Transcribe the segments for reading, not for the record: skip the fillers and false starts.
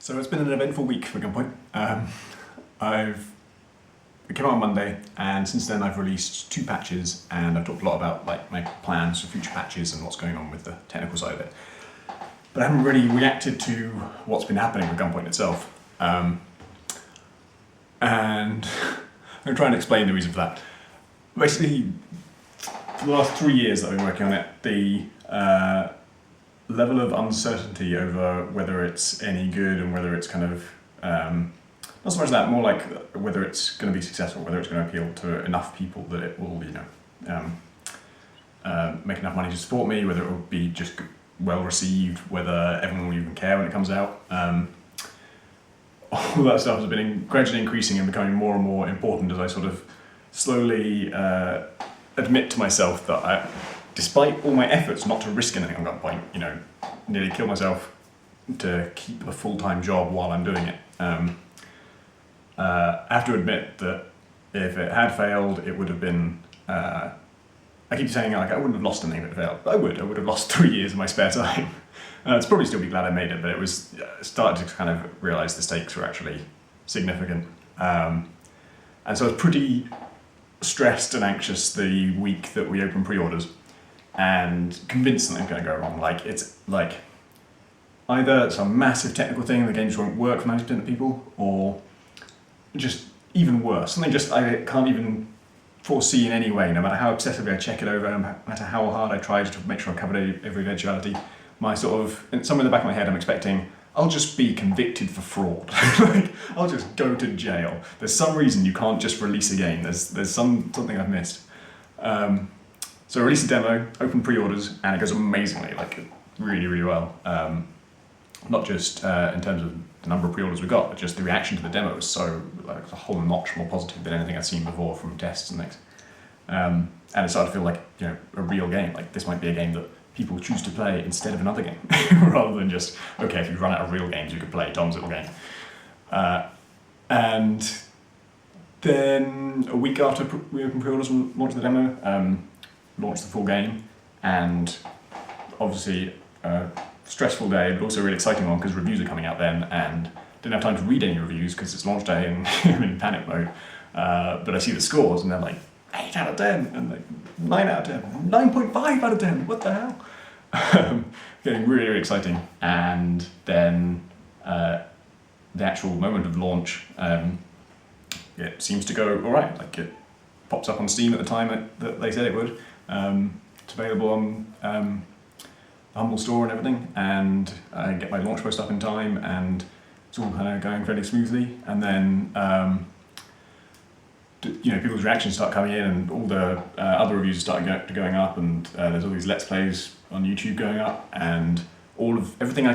So it's been an eventful week for Gunpoint. It came out on Monday, and since then I've released 2 patches, and I've talked a lot about my plans for future patches and what's going on with the technical side of it. But I haven't really reacted to what's been happening with Gunpoint itself. And I'm going to try and explain the reason for that. Basically, for the last 3 years that I've been working on it, the level of uncertainty over whether it's any good and whether it's kind of, not so much that, more like whether it's going to be successful, whether it's going to appeal to enough people that it will, make enough money to support me, whether it will be just well received, whether everyone will even care when it comes out. All that stuff has been gradually increasing and becoming more and more important as I sort of slowly admit to myself that despite all my efforts not to risk anything on Gunpoint, nearly kill myself to keep a full-time job while I'm doing it. I have to admit that if it had failed, it would have been, I keep saying I wouldn't have lost anything if it failed, but I would have lost 3 years of my spare time. I'd probably still be glad I made it, but it was started to kind of realise the stakes were actually significant. And so I was pretty stressed and anxious the week that we opened pre-orders, and convinced something's going to go wrong. It's either some massive technical thing, the games won't work for 90% of people, or just even worse, something just I can't even foresee in any way, no matter how obsessively I check it over, no matter how hard I try to make sure I covered every eventuality. My somewhere in the back of my head I'm expecting I'll just be convicted for fraud. I'll just go to jail. There's some reason you can't just release a game. There's something I've missed. So I released a demo, open pre-orders, and it goes amazingly, really, really well. Not just in terms of the number of pre-orders we got, but just the reaction to the demo was so, a whole notch more positive than anything I'd seen before from tests and things. And it started to feel like, a real game. This might be a game that people choose to play instead of another game, rather than just, okay, if you run out of real games, you could play Tom's little game. And then a week after we opened pre-orders and launched the demo, launched the full game, and obviously a stressful day, but also a really exciting one because reviews are coming out then, and didn't have time to read any reviews because it's launch day and I'm in panic mode. But I see the scores and they're like 8 out of 10 and 9 out of 10, 9.5 out of 10, what the hell? Getting really, really exciting. And then the actual moment of launch, it seems to go all right. It pops up on Steam at the time that they said it would. It's available on the Humble store and everything, and I get my launch post up in time, and it's all kind of going fairly smoothly. And then people's reactions start coming in, and all the other reviews start going up, and there's all these Let's Plays on YouTube going up, and everything I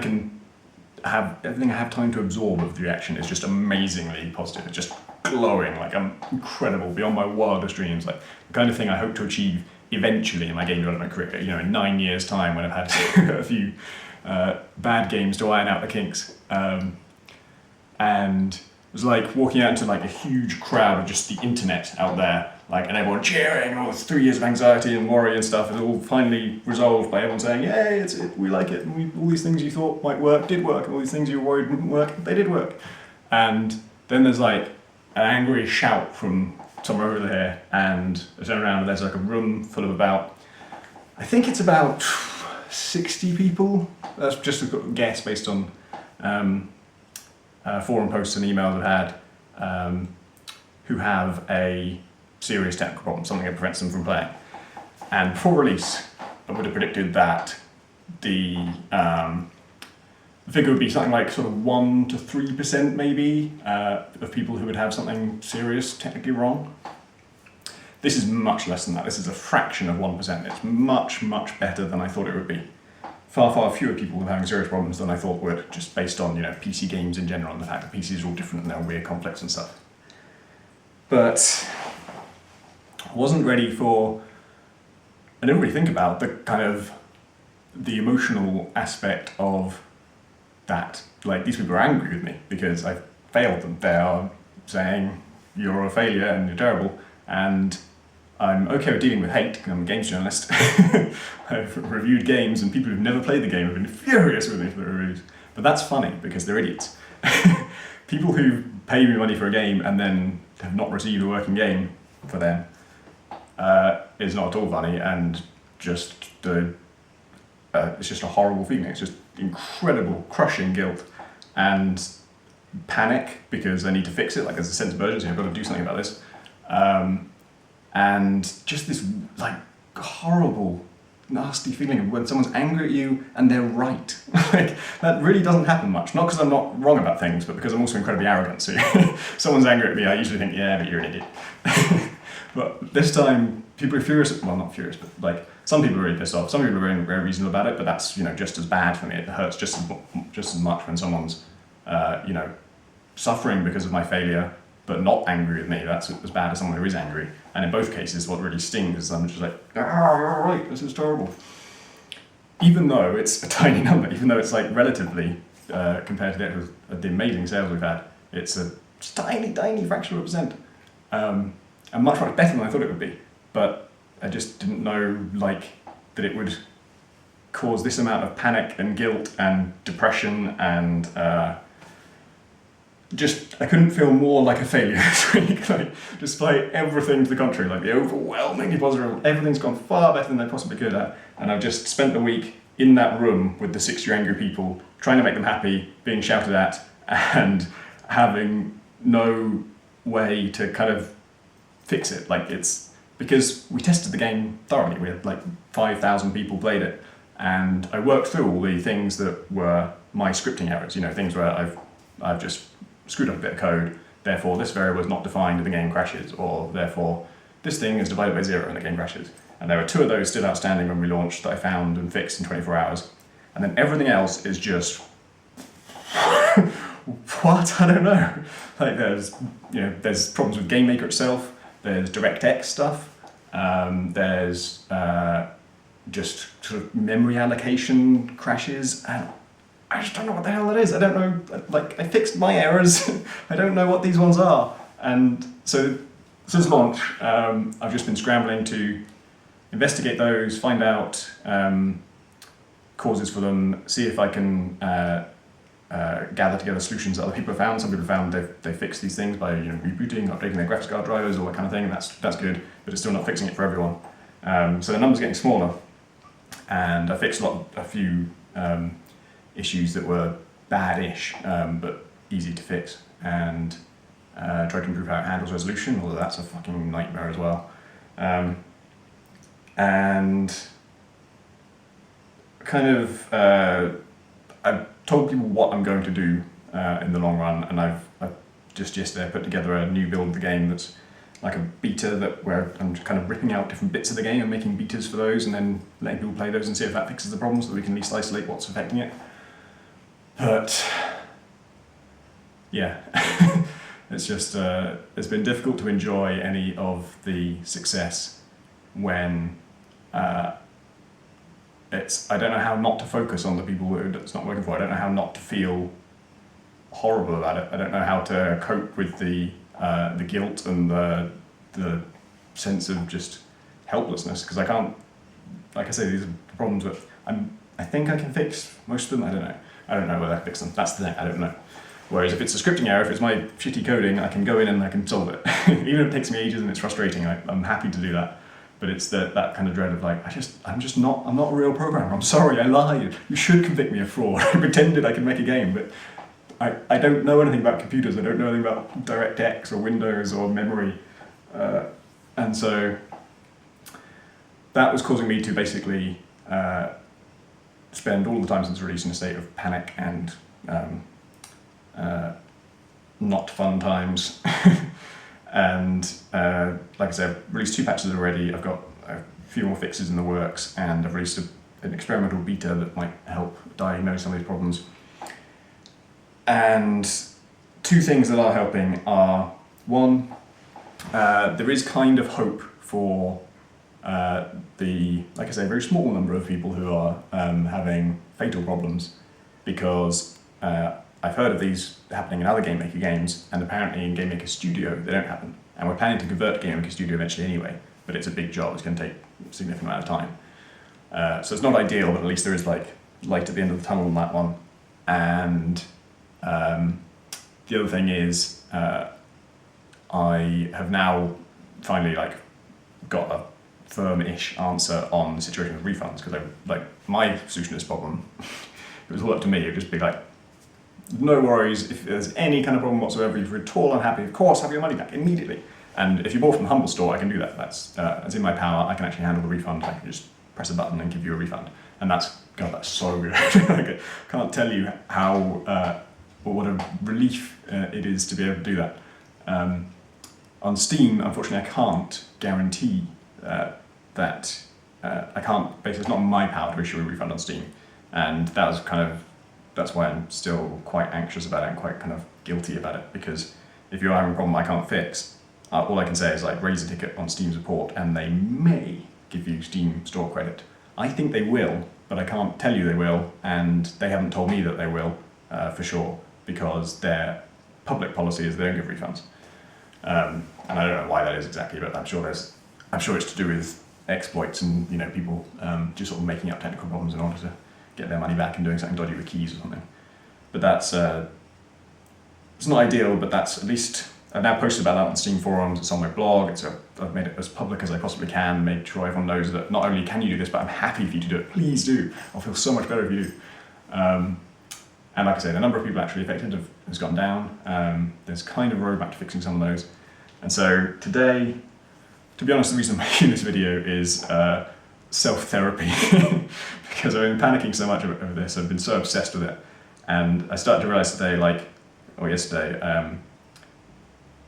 have time to absorb of the reaction is just amazingly positive. It's just glowing, I'm incredible, beyond my wildest dreams, the kind of thing I hope to achieve eventually in my game development career, in 9 years' time when I've had a few bad games to iron out the kinks. And it was like walking out into a huge crowd of just the internet out there, and everyone cheering, all this 3 years of anxiety and worry and stuff is all finally resolved by everyone saying, yay, we like it, and all these things you thought might work did work, and all these things you were worried wouldn't work, they did work. And then there's an angry shout from somewhere over there, and I turn around and there's a room full of about 60 people. That's just a guess based on forum posts and emails I've had, who have a serious technical problem, something that prevents them from playing. And before release, I would have predicted that the figure would be something like sort of 1 to 3% maybe of people who would have something serious technically wrong. This is much less than that. This is a fraction of 1%. It's much, much better than I thought it would be. Far, far fewer people were having serious problems than I thought would, just based on PC games in general and the fact that PCs are all different and they're weird, complex and stuff. But I wasn't ready I didn't really think about the emotional aspect of that. These people are angry with me because I failed them. They are saying, you're a failure and you're terrible, and I'm okay with dealing with hate because I'm a games journalist. I've reviewed games and people who've never played the game have been furious with me for the reviews. But that's funny because they're idiots. People who pay me money for a game and then have not received a working game for them is not at all funny, and just it's just a horrible feeling. It's just incredible, crushing guilt and panic because I need to fix it. Like there's a sense of urgency. I've got to do something about this, and just this like horrible, nasty feeling of when someone's angry at you and they're right. Like that really doesn't happen much. Not because I'm not wrong about things, but because I'm also incredibly arrogant. So if someone's angry at me, I usually think, yeah, but you're an idiot. But this time, people are furious. Well, not furious, but like some people are really pissed off. Some people are very, very reasonable about it. But that's just as bad for me. It hurts just as much when someone's suffering because of my failure, but not angry at me. That's as bad as someone who is angry. And in both cases, what really stings is I'm just like, you're right, this is terrible. Even though it's a tiny number, even though it's like relatively compared to the amazing sales we've had, it's a tiny, tiny fraction of a percent. And much, much better than I thought it would be. But I just didn't know that it would cause this amount of panic and guilt and depression and I couldn't feel more like a failure this week. Like, despite everything to the contrary, like the overwhelmingly positive, everything's gone far better than I possibly could have. And I've just spent the week in that room with the 60 angry people, trying to make them happy, being shouted at, and having no way to kind of fix it. Like it's because we tested the game thoroughly. We had like 5,000 people played it, and I worked through all the things that were my scripting errors. Things where I've just screwed up a bit of code, therefore this variable is not defined and the game crashes, or therefore this thing is divided by 0 and the game crashes. And there were 2 of those still outstanding when we launched that I found and fixed in 24 hours. And then everything else is just, what? I don't know. Like there's problems with GameMaker itself, there's DirectX stuff, there's just sort of memory allocation crashes, and I just don't know what the hell that is. I don't know, I fixed my errors. I don't know what these ones are. And so since launch, I've just been scrambling to investigate those, find out causes for them, see if I can gather together solutions that other people have found. Some people have found they fixed these things by rebooting, updating their graphics card drivers, all that kind of thing. That's good, but it's still not fixing it for everyone. So the number's getting smaller, and I fixed a few issues that were bad-ish, but easy to fix, and tried to improve how it handles resolution, although that's a fucking nightmare as well. And kind of, I've told people what I'm going to do in the long run, and I've just yesterday put together a new build of the game that's like a beta where I'm kind of ripping out different bits of the game and making betas for those, and then letting people play those and see if that fixes the problem, so that we can at least isolate what's affecting it. But yeah, it's just it's been difficult to enjoy any of the success when I don't know how not to focus on the people who it's not working for. I don't know how not to feel horrible about it. I don't know how to cope with the guilt and the sense of just helplessness, because I can't. Like I say, these are problems that I think I can fix most of them. I don't know whether I can fix them. That's the thing. I don't know. Whereas if it's a scripting error, if it's my shitty coding, I can go in and I can solve it. Even if it takes me ages and it's frustrating, I'm happy to do that. But it's that kind of dread of like, I'm not a real programmer. I'm sorry, I lied. You should convict me of fraud. I pretended I could make a game, but I don't know anything about computers. I don't know anything about DirectX or Windows or memory. And so that was causing me to basically spend all the time since release in a state of panic and not fun times. And like I said, I've released 2 patches already. I've got a few more fixes in the works, and I've released an experimental beta that might help diagnose some of these problems. And 2 things that are helping are, one, there is kind of hope for like I say, very small number of people who are having fatal problems, because I've heard of these happening in other GameMaker games, and apparently in GameMaker Studio they don't happen. And we're planning to convert to GameMaker Studio eventually anyway, but it's a big job. It's going to take a significant amount of time. So it's not ideal, but at least there is like light at the end of the tunnel on that one. And The other thing is, I have now finally like got a firm-ish answer on the situation with refunds, because my solution to this problem, if it was all up to me, it would just be like, no worries, if there's any kind of problem whatsoever, if you're at all unhappy, of course, have your money back immediately. And if you bought from the Humble store, I can do that. That's in my power. I can actually handle the refund. I can just press a button and give you a refund. And that's so good. I can't tell you how, what a relief it is to be able to do that. On Steam, unfortunately, I can't guarantee that I can't, basically it's not in my power to issue a refund on Steam. And that's why I'm still quite anxious about it and quite kind of guilty about it, because if you're having a problem I can't fix, all I can say is like raise a ticket on Steam support and they may give you Steam store credit. I think they will, but I can't tell you they will, and they haven't told me that they will for sure, because their public policy is they don't give refunds. And I don't know why that is exactly, but I'm sure it's to do with exploits and people just sort of making up technical problems in order to get their money back and doing something dodgy with keys or something. But that's it's not ideal, but that's at least I've now posted about that on Steam forums. It's on my blog. I've made it as public as I possibly can, made sure everyone knows that not only can you do this, but I'm happy for you to do it. Please do. I'll feel so much better if you do. And like I say, the number of people actually affected has gone down. There's kind of a roadmap to fixing some of those. And so today, to be honest, the reason I'm making this video is self-therapy, because I've been panicking so much over this. I've been so obsessed with it. And I started to realize today, yesterday,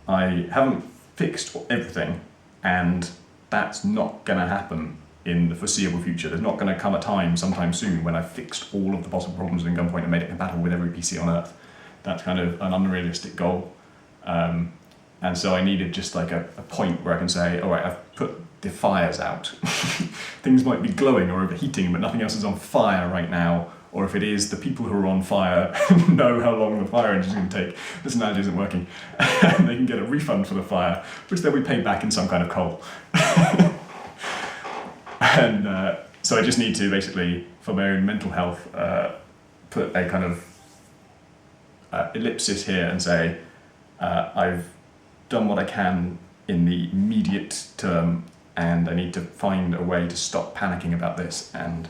I haven't fixed everything, and that's not going to happen in the foreseeable future. There's not going to come a time sometime soon when I've fixed all of the possible problems in Gunpoint and made it compatible with every PC on Earth. That's kind of an unrealistic goal. And so I needed just like a point where I can say, all right, I've put the fires out. Things might be glowing or overheating, but nothing else is on fire right now. Or if it is, the people who are on fire know how long the fire engine is going to take. This analogy isn't working. And they can get a refund for the fire, which they'll be paid back in some kind of coal. And so I just need to basically, for my own mental health, put a kind of ellipsis here and say, I've done what I can in the immediate term, and I need to find a way to stop panicking about this and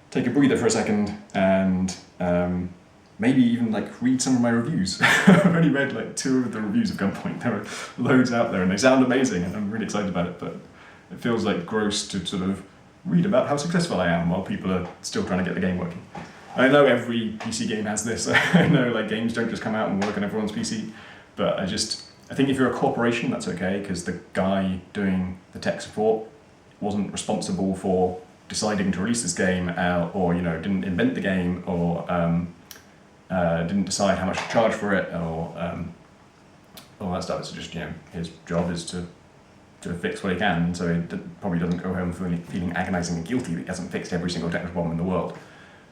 take a breather for a second, and maybe even read some of my reviews. I've only read 2 of the reviews of Gunpoint. There are loads out there and they sound amazing and I'm really excited about it, but it feels gross to sort of read about how successful I am while people are still trying to get the game working. I know every PC game has this. I know games don't just come out and work on everyone's PC, but I think if you're a corporation, that's okay, because the guy doing the tech support wasn't responsible for deciding to release this game, or didn't invent the game, or didn't decide how much to charge for it, or all that stuff. It's just his job is to fix what he can, and so he probably doesn't go home feeling agonizing and guilty that he hasn't fixed every single technical problem in the world.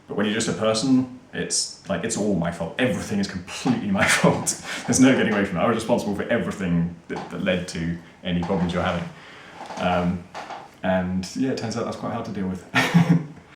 But when you're just a person, it's all my fault. Everything is completely my fault. There's no getting away from it. I was responsible for everything that led to any problems you're having. And yeah, it turns out that's quite hard to deal with.